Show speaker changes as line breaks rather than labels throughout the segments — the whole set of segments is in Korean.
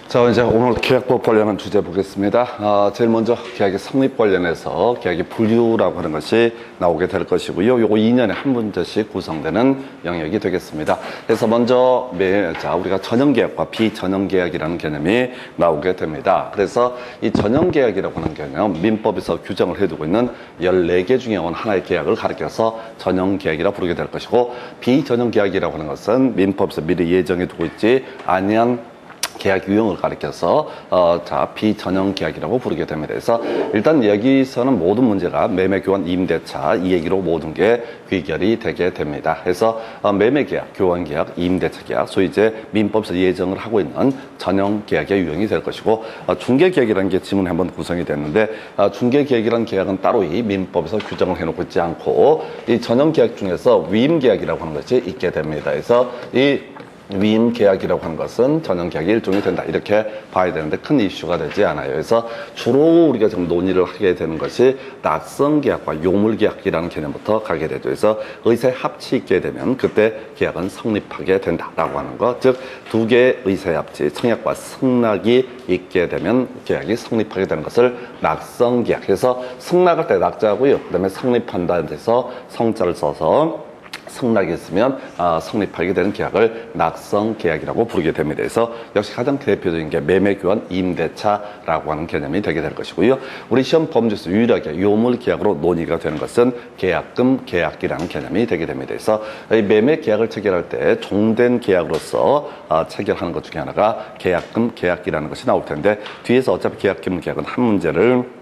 자, 이제 오늘 계약법 관련한 주제 보겠습니다. 제일 먼저 계약의 성립 관련해서 계약의 분류라고 하는 것이 나오게 될 것이고요. 요거 2년에 한 문제씩 구성되는 영역이 되겠습니다. 그래서 먼저 우리가 전형계약과 비전형계약이라는 개념이 나오게 됩니다. 그래서 이 전형계약이라고 하는 개념, 민법에서 규정을 해두고 있는 14개 중에 하나의 계약을 가리켜서 전형계약이라 부르게 될 것이고, 비전형계약이라고 하는 것은 민법에서 미리 예정해 두고 있지 아니한 계약 유형을 가리켜서 비전형 계약이라고 부르게 됩니다. 그래서 일단 여기서는 모든 문제가 매매, 교환, 임대차 이 얘기로 모든 게 귀결이 되게 됩니다. 그래서 매매 계약, 교환 계약, 임대차 계약, 소위 이제 민법에서 예정을 하고 있는 전형 계약의 유형이 될 것이고, 중개 계약이라는 게 지문에 한번 구성이 됐는데, 중개 계약이라는 계약은 따로 이 민법에서 규정을 해놓고 있지 않고 이 전형 계약 중에서 위임 계약이라고 하는 것이 있게 됩니다. 그래서 이 위임 계약이라고 하는 것은 전형 계약의 일종이 된다, 이렇게 봐야 되는데 큰 이슈가 되지 않아요. 그래서 주로 우리가 지금 논의를 하게 되는 것이 낙성 계약과 요물 계약이라는 개념부터 가게 되죠. 그래서 의사의 합치 있게 되면 그때 계약은 성립하게 된다라고 하는 것, 즉 두 개의 의사의 합치, 청약과 승낙이 있게 되면 계약이 성립하게 되는 것을 낙성 계약. 그래서 승낙할 때 낙자고요, 그다음에 성립한다는 데서 성자를 써서 승낙이 있으면 성립하게 되는 계약을 낙성 계약이라고 부르게 됩니다. 그래서 역시 가장 대표적인 게 매매, 교환, 임대차라고 하는 개념이 되게 될 것이고요. 우리 시험 범주에서 유일하게 요물 계약으로 논의가 되는 것은 계약금 계약이라는 개념이 되게 됩니다. 그래서 이 매매 계약을 체결할 때 종된 계약으로서 체결하는 것 중에 하나가 계약금 계약이라는 것이 나올 텐데, 뒤에서 어차피 계약금 계약은 한 문제를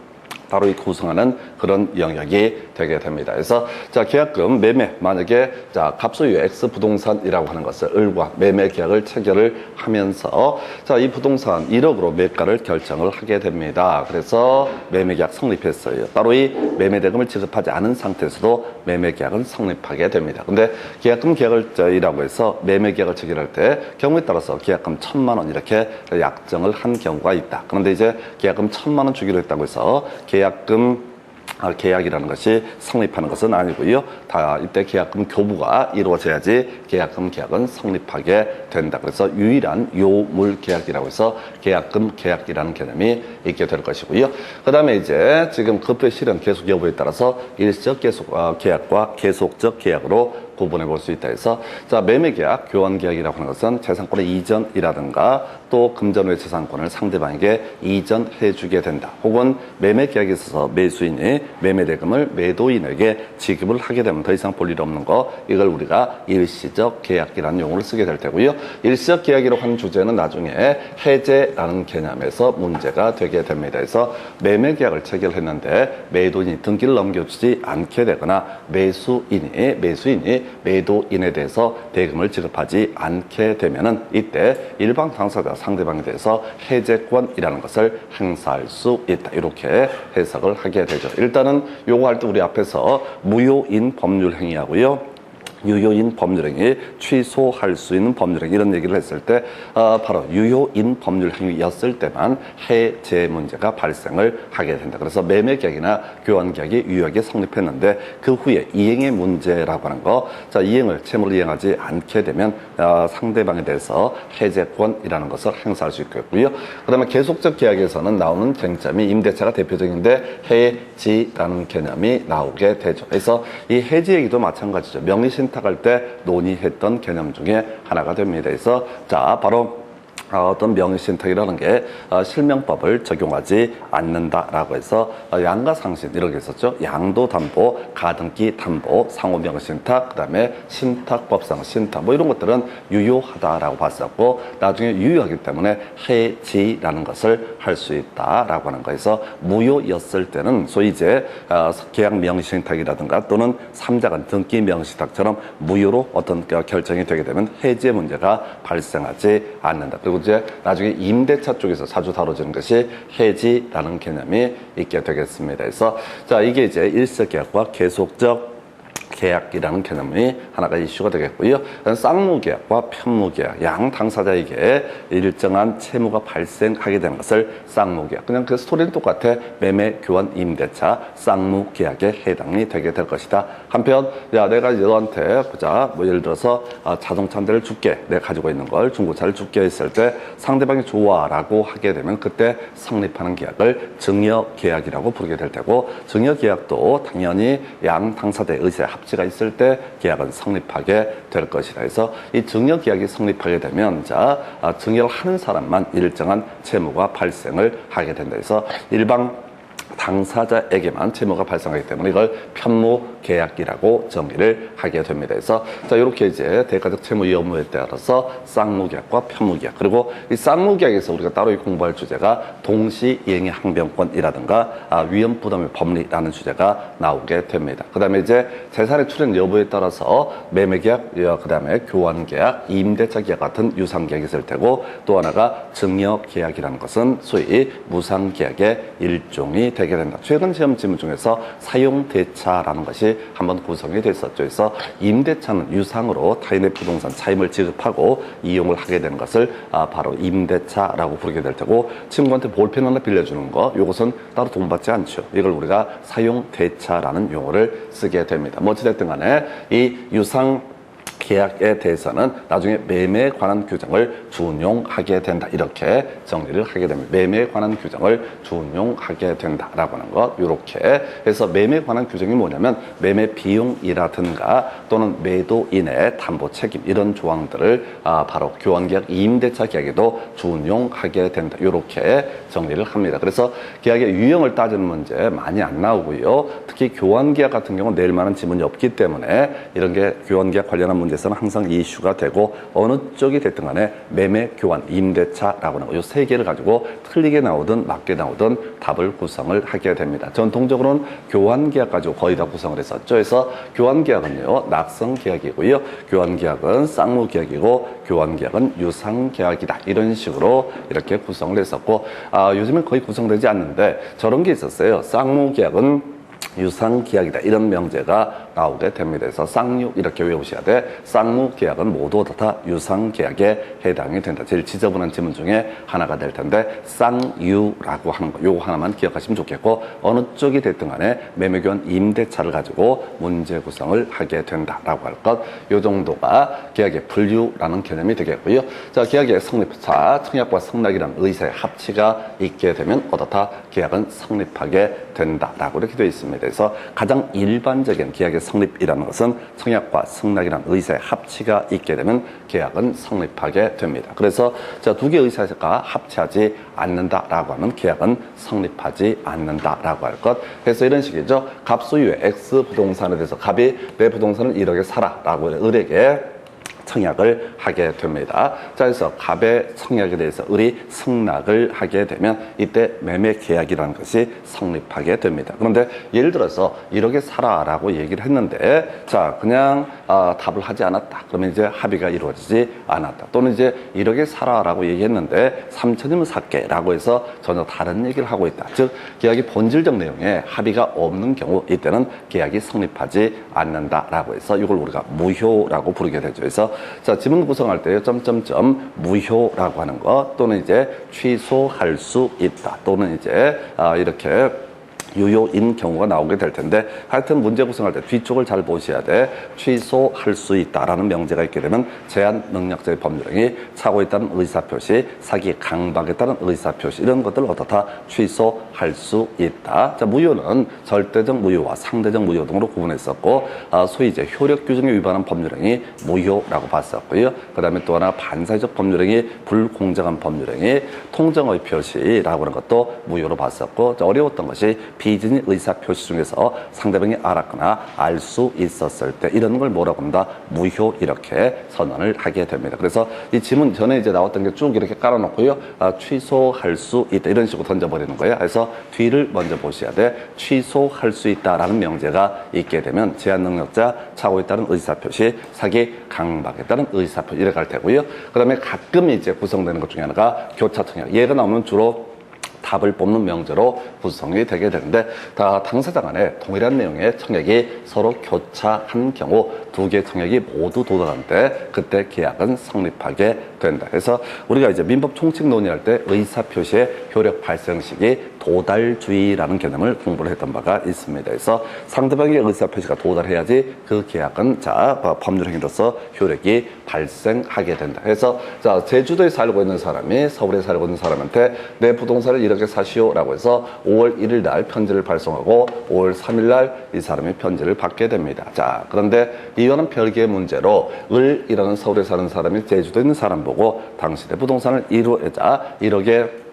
따로 구성하는 그런 영역이 되게 됩니다. 그래서 계약금 매매, 만약에 갑소유 X 부동산이라고 하는 것을 을과 매매 계약을 체결을 하면서 이 부동산 1억으로 매가를 결정을 하게 됩니다. 그래서 매매 계약 성립했어요. 따로 이 매매 대금을 지급하지 않은 상태에서도 매매 계약은 성립하게 됩니다. 근데 계약금 계약이라고 해서 매매 계약을 체결할 때 경우에 따라서 계약금 1,000만 원 이렇게 약정을 한 경우가 있다. 그런데 이제 계약금 1,000만 원 주기로 했다고 해서 계약이라는 것이 성립하는 것은 아니고요. 이때 계약금 교부가 이루어져야지 계약금 계약은 성립하게 된다. 그래서 유일한 요물 계약이라고 해서 계약금 계약이라는 개념이 있게 될 것이고요. 그 다음에 이제 지금 급여 실현 계속 여부에 따라서 일시적 계약과 계속적 계약으로 구분해 볼 수 있다 해서, 매매 계약, 교환 계약이라고 하는 것은 재산권의 이전이라든가 또 금전 외 재산권을 상대방에게 이전해 주게 된다. 혹은 매매 계약에 있어서 매수인이 매매 대금을 매도인에게 지급을 하게 되면 더 이상 볼 일 없는 거, 이걸 우리가 일시적 계약이라는 용어를 쓰게 될 테고요. 일시적 계약이라고 하는 주제는 나중에 해제라는 개념에서 문제가 되게 됩니다. 그래서 매매 계약을 체결했는데 매도인이 등기를 넘겨주지 않게 되거나 매수인이 매도인에 대해서 대금을 지급하지 않게 되면은 이때 일방 당사자 상대방에 대해서 해제권이라는 것을 행사할 수 있다, 이렇게 해석을 하게 되죠. 일단은 요거 할 때 우리 앞에서 무효인 법률 행위하고요, 유효인 법률행위, 취소할 수 있는 법률행위, 이런 얘기를 했을 때 바로 유효인 법률행위였을 때만 해제 문제가 발생을 하게 된다. 그래서 매매 계약이나 교환 계약이 유효하게 성립했는데 그 후에 이행의 문제라고 하는 거, 이행을 채무를 이행하지 않게 되면 상대방에 대해서 해제권이라는 것을 행사할 수 있겠고요. 그 다음에 계속적 계약에서는 나오는 쟁점이 임대차가 대표적인데 해지라는 개념이 나오게 되죠. 그래서 이 해지 얘기도 마찬가지죠. 명의신탁할 때 논의했던 개념 중에 하나가 됩니다. 그래서 바로 어떤 명의신탁이라는 게 실명법을 적용하지 않는다라고 해서 양가상신 이렇게 했었죠. 양도담보, 가등기 담보, 상호명의신탁, 그 다음에 신탁법상 신탁, 이런 것들은 유효하다라고 봤었고, 나중에 유효하기 때문에 해지라는 것을 할 수 있다라고 하는 거에서, 무효였을 때는 소위 이제 계약 명의신탁이라든가 또는 3자간 등기 명의신탁처럼 무효로 어떤 결정이 되게 되면 해제 문제가 발생하지 않는다. 그리고 이제 나중에 임대차 쪽에서 자주 다뤄지는 것이 해지라는 개념이 있게 되겠습니다. 그래서 이게 이제 일시적 계약과 계속적 계약이라는 개념이 하나가 이슈가 되겠고요. 쌍무계약과 편무계약, 양 당사자에게 일정한 채무가 발생하게 되는 것을 쌍무계약. 그냥 그 스토리는 똑같아. 매매, 교환, 임대차, 쌍무계약에 해당이 되게 될 것이다. 한편, 야, 내가 너한테 보자. 뭐 예를 들어서 자동차 한 대를 줄게. 내가 가지고 있는 걸 중고차를 줄게 했을 때 상대방이 좋아라고 하게 되면 그때 성립하는 계약을 증여계약이라고 부르게 될 테고, 증여계약도 당연히 양 당사자의 의사의 합치가 있을 때 계약은 성립하게 될 것이다. 그래서 이 증여계약이 성립하게 되면 증여를 하는 사람만 일정한 채무가 발생을 하게 된다. 그래서 일방 당사자에게만 채무가 발생하기 때문에 이걸 편무계약이라고 정의를 하게 됩니다. 그래서 이렇게 이제 대가적 채무 의무에 따라서 쌍무계약과 편무계약, 그리고 이 쌍무계약에서 우리가 따로 공부할 주제가 동시이행의 항변권이라든가 위험부담의 법리라는 주제가 나오게 됩니다. 그 다음에 이제 재산의 출현 여부에 따라서 매매계약, 그 다음에 교환계약, 임대차 계약 같은 유상계약이 있을 테고, 또 하나가 증여계약이라는 것은 소위 무상계약의 일종이 되게 된다. 최근 시험 지문 중에서 사용대차라는 것이 한번 구성이 됐었죠. 그래서 임대차는 유상으로 타인의 부동산 차임을 지급하고 이용을 하게 되는 것을 바로 임대차라고 부르게 될 테고, 친구한테 볼펜 하나 빌려주는 거, 이것은 따로 돈 받지 않죠. 이걸 우리가 사용대차라는 용어를 쓰게 됩니다. 뭐 어찌됐든 간에 이 유상 계약에 대해서는 나중에 매매에 관한 규정을 준용하게 된다. 이렇게 정리를 하게 됩니다. 매매에 관한 규정을 준용하게 된다라고 하는 것. 이렇게 해서 매매에 관한 규정이 뭐냐면 매매 비용이라든가 또는 매도인의 담보 책임, 이런 조항들을 바로 교환계약, 임대차 계약에도 준용하게 된다. 이렇게 정리를 합니다. 그래서 계약의 유형을 따지는 문제 많이 안 나오고요. 특히 교환계약 같은 경우는 내일 만한 지문이 없기 때문에 이런 게 교환계약 관련한 문제에서는 항상 이슈가 되고, 어느 쪽이 됐든 간에 매매, 교환, 임대차라고 하는 이 세 개를 가지고 틀리게 나오든 맞게 나오든 답을 구성을 하게 됩니다. 전통적으로는 교환계약 가지고 거의 다 구성을 했었죠. 그래서 교환계약은요, 낙성계약이고요. 교환계약은 쌍무계약이고, 교환계약은 유상계약이다. 이런 식으로 이렇게 구성을 했었고, 요즘엔 거의 구성되지 않는데 저런 게 있었어요. 쌍무계약은 유상계약이다. 이런 명제가 나오게 됩니다. 그래서 쌍유 이렇게 외우셔야 돼. 쌍무계약은 모두 다 유상계약에 해당이 된다. 제일 지저분한 지문 중에 하나가 될 텐데 쌍유라고 하는 거, 요거 하나만 기억하시면 좋겠고, 어느 쪽이 됐든 간에 매매교환, 임대차를 가지고 문제 구성을 하게 된다라고 할 것, 요 정도가 계약의 분류라는 개념이 되겠고요. 자, 계약의 성립사, 청약과 성락이라는 의사의 합치가 있게 되면 어떻다? 계약은 성립하게 된다라고 이렇게 되어 있습니다. 그래서 가장 일반적인 계약의 성립이라는 것은 청약과 성락이라는 의사의 합치가 있게 되면 계약은 성립하게 됩니다. 그래서 두 개의 의사가 합치하지 않는다라고 하면 계약은 성립하지 않는다라고 할 것. 그래서 이런 식이죠. 갑 소유의 X 부동산에 대해서 갑이 내 부동산을 1억에 사라라고 을에게 청약을 하게 됩니다. 자, 그래서 갑의 청약에 대해서 을이 승낙을 하게 되면 이때 매매 계약이라는 것이 성립하게 됩니다. 그런데 예를 들어서 1억에 사라라고 얘기를 했는데, 자, 그냥 답을 하지 않았다. 그러면 이제 합의가 이루어지지 않았다. 또는 이제 1억에 사라라고 얘기했는데 3천이면 살게라고 해서 전혀 다른 얘기를 하고 있다. 즉, 계약의 본질적 내용에 합의가 없는 경우 이때는 계약이 성립하지 않는다라고 해서 이걸 우리가 무효라고 부르게 되죠. 그래서 자, 지문 구성할 때 점점점 무효라고 하는 것, 또는 이제 취소할 수 있다, 또는 이제 이렇게 유효인 경우가 나오게 될 텐데, 하여튼 문제 구성할 때 뒤쪽을 잘 보셔야 돼. 취소할 수 있다라는 명제가 있게 되면 제한 능력자의 법률행위, 차고 있다는 의사표시, 사기 강박에 따른 의사표시, 이런 것들을 어떻다? 취소할 수 있다. 자, 무효는 절대적 무효와 상대적 무효 등으로 구분했었고, 소위 이제 효력 규정에 위반한 법률행위 무효라고 봤었고요. 그 다음에 또 하나 반사회적 법률행위, 불공정한 법률행위, 통정의 표시라고 하는 것도 무효로 봤었고, 어려웠던 것이 비진의 의사표시 중에서 상대방이 알았거나 알 수 있었을 때 이런 걸 뭐라고 한다? 무효, 이렇게 선언을 하게 됩니다. 그래서 이 지문 전에 이제 나왔던 게 쭉 이렇게 깔아놓고요. 취소할 수 있다, 이런 식으로 던져버리는 거예요. 그래서 뒤를 먼저 보셔야 돼. 취소할 수 있다라는 명제가 있게 되면 제한 능력자, 차고에 따른 의사표시, 사기 강박에 따른 의사표시, 이렇게 할 테고요. 그 다음에 가끔 이제 구성되는 것 중에 하나가 교차청약. 얘가 나오면 주로 답을 뽑는 명제로 구성이 되게 되는데, 당사자 간에 동일한 내용의 청약이 서로 교차한 경우 두 개의 청약이 모두 도달할 때 그때 계약은 성립하게 된다. 그래서 우리가 이제 민법 총칙 논의할 때 의사표시의 효력 발생 시기 도달주의라는 개념을 공부를 했던 바가 있습니다. 그래서 상대방의 의사표시가 도달해야지 그 계약은 법률 행위로서 효력이 발생하게 된다. 그래서 제주도에 살고 있는 사람이 서울에 살고 있는 사람한테 내 부동산을 이렇게 사시오라고 해서 5월 1일 날 편지를 발송하고 5월 3일 날 이 사람이 편지를 받게 됩니다. 그런데 이거는 별개의 문제로 을이라는 서울에 사는 사람이 제주도에 있는 사람 보고 당신의 부동산을 1억에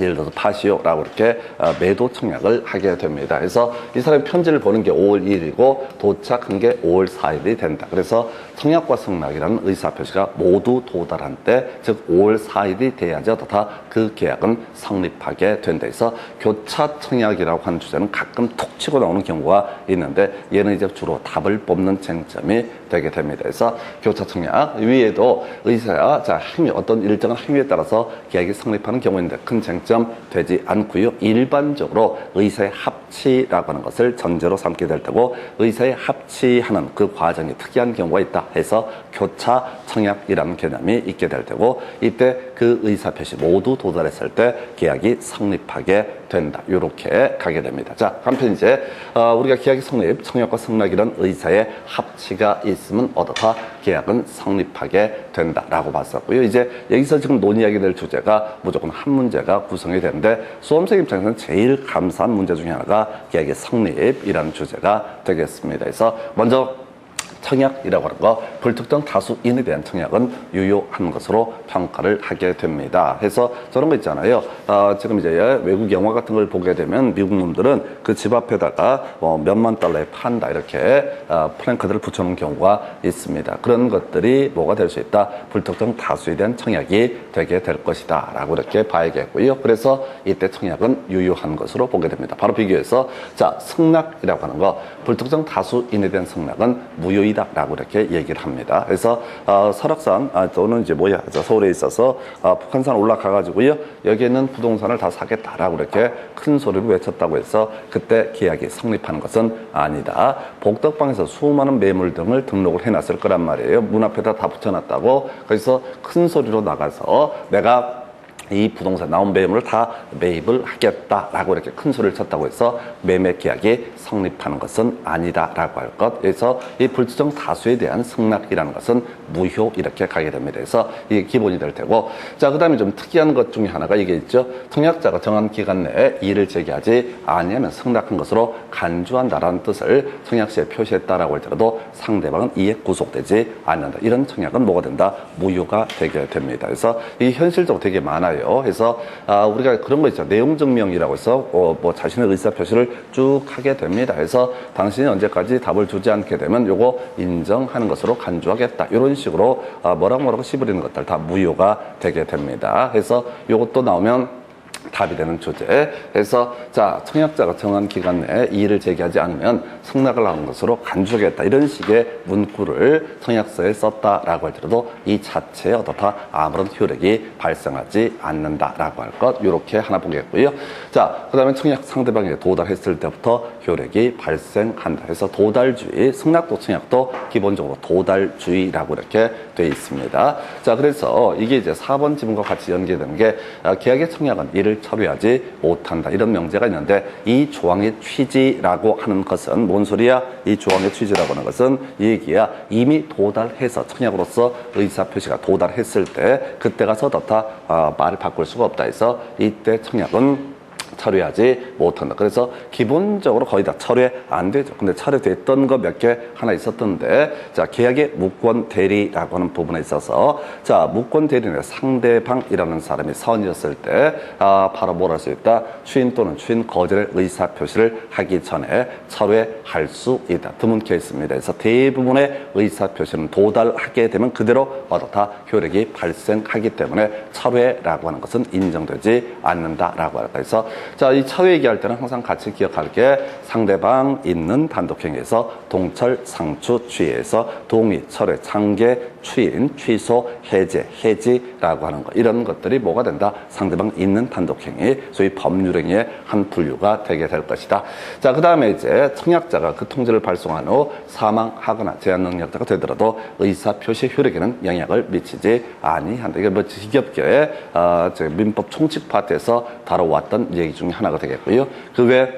예를 들어서 파시오라고 이렇게 매도 청약을 하게 됩니다. 그래서 이 사람이 편지를 보는 게 5월 1일이고 도착한 게 5월 4일이 된다. 그래서 청약과 승낙이라는 의사표시가 모두 도달한 때, 즉 5월 4일이 돼야지 어떻다 그 계약은 성립하게 된다. 그래서 교차 청약이라고 하는 주제는 가끔 툭 치고 나오는 경우가 있는데, 얘는 이제 주로 답을 뽑는 쟁점이 되게 됩니다. 그래서 교차 청약 위에도 의사야 행위, 어떤 일정한 행위에 따라서 계약이 성립하는 경우인데 큰 쟁점 되지 않고요. 일반적으로 의사의 합치라고 하는 것을 전제로 삼게 될 테고, 의사의 합치하는 그 과정이 특이한 경우가 있다 해서 교차 청약이라는 개념이 있게 될 테고, 이때 그 의사표시 모두 도달했을 때 계약이 성립하게 된다. 이렇게 가게 됩니다. 한편 이제 우리가 계약이 성립, 청약과 승낙이란 의사의 합치가 있으면 어떻다 계약은 성립하게 된다라고 봤었고요. 이제 여기서 지금 논의하게 될 주제가 무조건 한 문제가 구성이 되는데, 수험생 입장에서는 제일 감사한 문제 중에 하나가 계약의 성립이라는 주제가 되겠습니다. 그래서 먼저 청약이라고 하는 거, 불특정 다수인에 대한 청약은 유효한 것으로 평가를 하게 됩니다. 해서 저런 거 있잖아요. 지금 이제 외국 영화 같은 걸 보게 되면 미국 놈들은 그 집 앞에다가 몇만 달러에 판다 이렇게 플랜카드를 붙여놓은 경우가 있습니다. 그런 것들이 뭐가 될 수 있다? 불특정 다수에 대한 청약이 되게 될 것이다 라고 이렇게 봐야겠고요. 그래서 이때 청약은 유효한 것으로 보게 됩니다. 바로 비교해서 승낙이라고 하는 거, 불특정 다수인에 대한 승낙은 무효이다 라고 이렇게 얘기를 합니다. 그래서 설악산 또는 이제 서울에 있어서 북한산 올라가 가지고요, 여기 있는 부동산을 다 사겠다라고 이렇게 큰 소리로 외쳤다고 해서 그때 계약이 성립하는 것은 아니다. 복덕방에서 수많은 매물 등을 등록을 해놨을 거란 말이에요. 문 앞에다 다 붙여놨다고. 그래서 큰 소리로 나가서 내가 이 부동산 나온 매물을 다 매입을 하겠다라고 이렇게 큰 소리를 쳤다고 해서 매매 계약이 성립하는 것은 아니다라고 할 것. 그래서 이 불특정 다수에 대한 승낙이라는 것은 무효 이렇게 가게 됩니다. 그래서 이게 기본이 될 테고, 그다음에 좀 특이한 것 중에 하나가 이게 있죠. 청약자가 정한 기간 내에 이의를 제기하지 아니하면 승낙한 것으로 간주한다라는 뜻을 청약시에 표시했다라고 할지라도 상대방은 이에 구속되지 않는다. 이런 청약은 뭐가 된다? 무효가 되게 됩니다. 그래서 이 현실적으로 되게 많아요. 그래서 우리가 그런 거 있죠. 내용 증명이라고 해서 자신의 의사 표시를 쭉 하게 됩니다. 그래서 당신이 언제까지 답을 주지 않게 되면 요거 인정하는 것으로 간주하겠다. 이런 식으로 뭐라고 씹으리는 것들 다 무효가 되게 됩니다. 그래서 요것도 나오면 답이 되는 주제. 그래서 청약자가 정한 기간 내에 이의를 제기하지 않으면 승낙을 하는 것으로 간주하겠다. 이런 식의 문구를 청약서에 썼다라고 할지라도 이 자체에 어떻다 아무런 효력이 발생하지 않는다라고 할 것. 이렇게 하나 보겠고요. 그다음에 청약 상대방에게 도달했을 때부터 효력이 발생한다. 그래서 도달주의, 승낙도 청약도 기본적으로 도달주의라고 이렇게 돼 있습니다. 그래서 이게 이제 4번 지문과 같이 연계되는 게 계약의 청약은 이를 처리하지 못한다. 이런 명제가 있는데, 이 조항의 취지라고 하는 것은 뭔 소리야? 이 조항의 취지라고 하는 것은 이 얘기야. 이미 도달해서 청약으로서 의사표시가 도달했을 때 그때 가서 어떻다 말을 바꿀 수가 없다 해서 이때 청약은 처리하지 못한다. 그래서 기본적으로 거의 다 처리 안 되죠. 근데 처리됐던 거 몇 개 하나 있었던데, 계약의 무권 대리라고 하는 부분에 있어서, 무권 대리는 상대방이라는 사람이 선이었을 때, 바로 뭘 할 수 있다? 추인 또는 추인 거절의 의사 표시를 하기 전에 철회할 수 있다. 드문 케이스입니다. 그래서 대부분의 의사 표시는 도달하게 되면 그대로 다 효력이 발생하기 때문에 철회라고 하는 것은 인정되지 않는다라고 할까. 그래서 이 철회 얘기할 때는 항상 같이 기억할 게, 상대방 있는 단독행위에서 동철, 상추, 취해에서 동의, 철회, 창계, 추인, 취소, 해제, 해지라고 하는 것 이런 것들이 뭐가 된다? 상대방 있는 단독행위, 소위 법률행위의 한 분류가 되게 될 것이다. 자, 그 다음에 이제 청약자가 그 통지를 발송한 후 사망하거나 제한 능력자가 되더라도 의사표시 효력에는 영향을 미치지 아니한다. 이게 뭐 지겹게 민법 총칙 파트에서 다뤄왔던 얘기 중에 하나가 되겠고요. 그 외에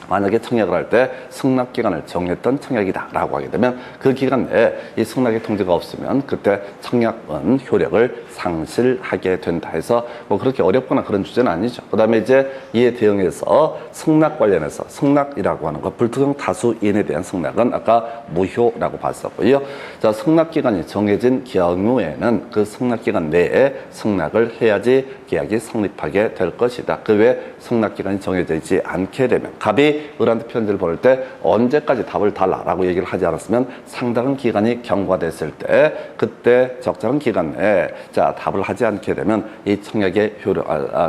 만약에 청약을 할 때 승낙기간을 정했던 청약이다라고 하게 되면 그 기간 내에 이 승낙의 통지가 없으면 그때 청약은 효력을 상실하게 된다 해서 뭐 그렇게 어렵거나 그런 주제는 아니죠. 그 다음에 이제 이에 대응해서 승낙 관련해서 승낙이라고 하는 것, 불특정 다수인에 대한 승낙은 아까 무효라고 봤었고요. 자, 승낙기간이 정해진 경우에는 그 승낙기간 내에 승낙을 해야지 계약이 성립하게 될 것이다. 그 외에 승낙기간이 정해져 있지 않게 되면 갑이 을한테 편지를 보낼 때 언제까지 답을 달라라고 얘기를 하지 않았으면 상당한 기간이 경과됐을 때 그때 적절한 기간 내에 자 답을 하지 않게 되면 이 청약의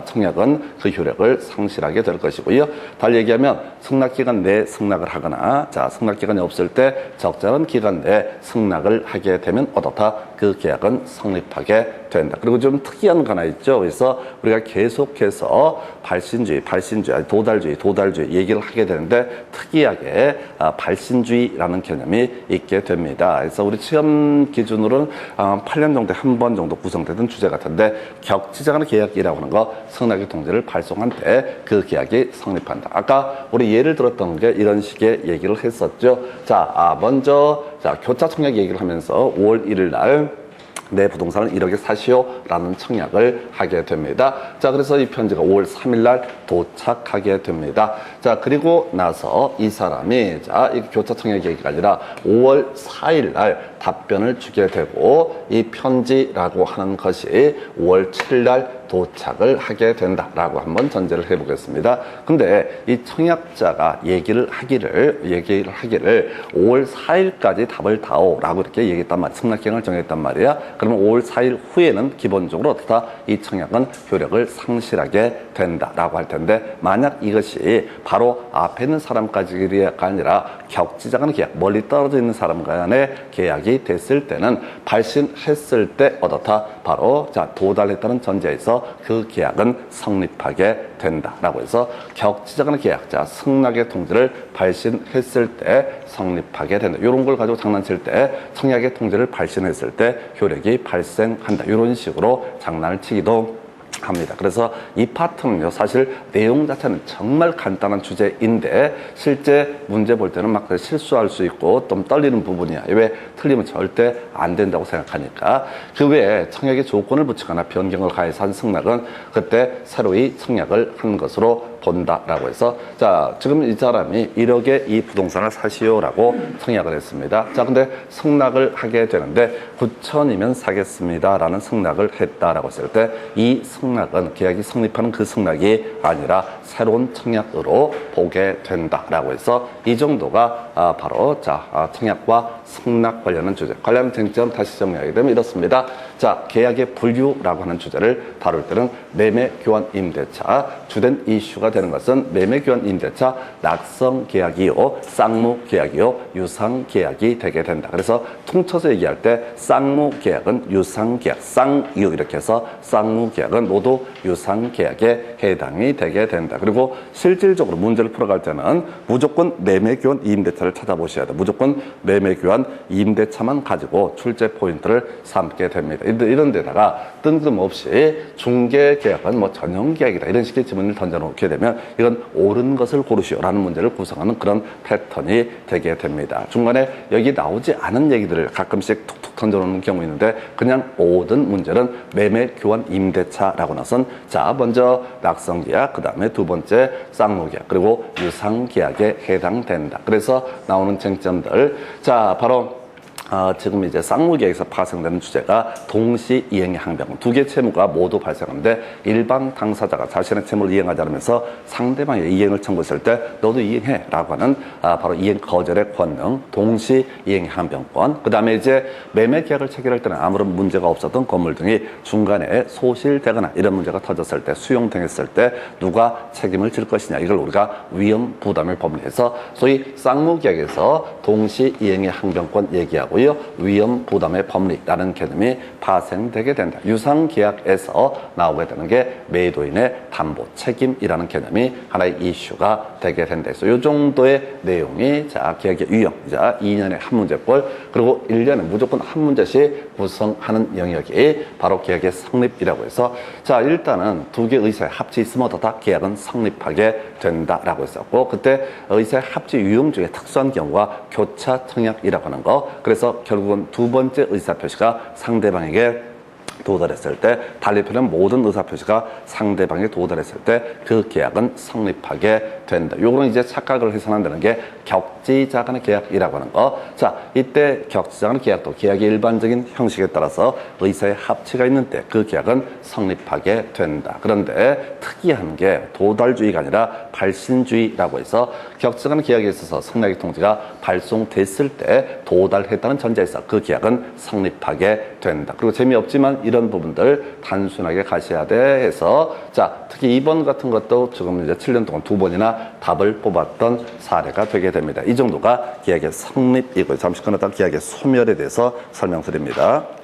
청약은 그 효력을 상실하게 될 것이고요. 달리 얘기하면 승낙기간 내에 승낙을 하거나 자 승낙기간이 없을 때 적절한 기간 내에 승낙을 하게 되면 어떻다? 그 계약은 성립하게 된다. 그리고 좀 특이한 거 하나 있죠. 그래서 우리가 계속해서 발신주의, 도달주의 얘기를 하게 되는데 특이하게 발신주의라는 개념이 있게 됩니다. 그래서 우리 시험 기준으로는 8년 정도에 한 번 정도 구성되던 주제 같은데 격지장의 계약이라고 하는 거 승낙의 통지를 발송한 때 그 계약이 성립한다. 아까 우리 예를 들었던 게 이런 식의 얘기를 했었죠. 자, 먼저 교차 청약 얘기를 하면서 5월 1일 날 내 부동산을 1억에 사시오라는 청약을 하게 됩니다. 자, 그래서 이 편지가 5월 3일 날 도착하게 됩니다. 자, 그리고 나서 이 사람이 이 교차 청약 얘기가 아니라 5월 4일 날 답변을 주게 되고 이 편지라고 하는 것이 5월 7일 날 도착을 하게 된다라고 한번 전제를 해보겠습니다. 근데 이 청약자가 얘기를 하기를 5월 4일까지 답을 다오라고 이렇게 얘기했단 말이야. 승낙기간을 정했단 말이야. 그러면 5월 4일 후에는 기본적으로 어떻다? 이 청약은 효력을 상실하게 된다라고 할 텐데 만약 이것이 바로 앞에 있는 사람까지가 아니라 격지장의 계약, 멀리 떨어져 있는 사람 간의 계약이 됐을 때는 발신했을 때 어떻다? 바로 도달했다는 전제에서 그 계약은 성립하게 된다라고 해서 격지장의 계약자 승낙의 통지를 발신했을 때 성립하게 된다. 이런 걸 가지고 장난칠 때 청약의 통지를 발신했을 때 효력이 발생한다. 이런 식으로 장난을 치기도 합니다. 그래서 이 파트는요, 사실 내용 자체는 정말 간단한 주제인데 실제 문제 볼 때는 막 실수할 수 있고 좀 떨리는 부분이야. 왜? 틀리면 절대 안 된다고 생각하니까. 그 외에 청약의 조건을 붙이거나 변경을 가해서 한 승낙은 그때 새로이 청약을 한 것으로 본다라고 해서 자, 지금 이 사람이 1억에 이 부동산을 사시오라고 청약을 했습니다. 자, 근데 승낙을 하게 되는데 9천이면 사겠습니다라는 승낙을 했다라고 했을 때 이 승낙은 계약이 성립하는 그 승낙이 아니라 새로운 청약으로 보게 된다라고 해서 이 정도가 바로 청약과 승낙 관련한 주제. 관련 쟁점 다시 정리하게 되면 이렇습니다. 자, 계약의 분류라고 하는 주제를 다룰 때는 매매 교환 임대차 주된 이슈가 되는 것은 매매 교환 임대차 낙성 계약이요, 쌍무 계약이요, 유상 계약이 되게 된다. 그래서 통쳐서 얘기할 때 쌍무 계약은 유상 계약, 쌍유 이렇게 해서 쌍무 계약은 모두 유상 계약에 해당이 되게 된다. 그리고 실질적으로 문제를 풀어갈 때는 무조건 매매 교환 임대차를 찾아보셔야 돼. 무조건 매매 교환 임대차만 가지고 출제 포인트를 삼게 됩니다. 이런 데다가 뜬금없이 중개 계약은 뭐 전용 계약이다 이런 식의 질문을 던져놓게 되면 이건 옳은 것을 고르시오라는 문제를 구성하는 그런 패턴이 되게 됩니다. 중간에 여기 나오지 않은 얘기들을 가끔씩 툭툭 던져놓는 경우 있는데 그냥 모든 문제는 매매 교환 임대차라고 나선 자 먼저 낙성 계약, 그 다음에 두 번째 쌍무 계약, 그리고 유상 계약에 해당된다. 그래서 나오는 쟁점들 자 바로 지금 이제 쌍무계약에서 파생되는 주제가 동시 이행의 항변. 두 개의 채무가 모두 발생하는데 일방 당사자가 자신의 채무를 이행하지 않으면서 상대방의 이행을 청구했을 때 너도 이행해 라고 하는 바로 이행 거절의 권능, 동시 이행의 항변권. 그 다음에 이제 매매 계약을 체결할 때는 아무런 문제가 없었던 건물 등이 중간에 소실되거나 이런 문제가 터졌을 때 수용당했을 때 누가 책임을 질 것이냐 이걸 우리가 위험 부담을 법리해서 소위 쌍무계약에서 동시 이행의 항변권 얘기하고 되고요. 위험 부담의 법리라는 개념이 파생되게 된다. 유상계약에서 나오게 되는 게 매도인의 담보 책임이라는 개념이 하나의 이슈가 되게 된다. 그래서 이 정도의 내용이 자 계약의 유형, 자 2년에 한 문제꼴 그리고 1년에 무조건 한 문제씩 구성하는 영역이 바로 계약의 성립이라고 해서 자 일단은 두 개 의사의 합치 있으면 다 계약은 성립하게 된다라고 했었고 그때 의사의 합치 유형 중에 특수한 경우가 교차 청약이라고 하는 거 그래서 결국은 두 번째 의사 표시가 상대방에게 도달했을 때 달리표는 모든 의사표시가 상대방에 도달했을 때 그 계약은 성립하게 된다. 요거는 이제 착각을 해서는 안 되는 게 격지자 간의 계약이라고 하는 거. 자, 이때 격지자 간의 계약도 계약의 일반적인 형식에 따라서 의사의 합치가 있는 때 그 계약은 성립하게 된다. 그런데 특이한 게 도달주의가 아니라 발신주의라고 해서 격지자 간의 계약에 있어서 성립 통지가 발송됐을 때 도달했다는 전제에서 그 계약은 성립하게 된다. 그리고 재미없지만 이런 부분들 단순하게 가셔야 돼 해서 자 특히 2번 같은 것도 지금 이제 7년 동안 2번이나 답을 뽑았던 사례가 되게 됩니다. 이 정도가 계약의 성립이고 잠시 끊었다가 계약의 소멸에 대해서 설명드립니다.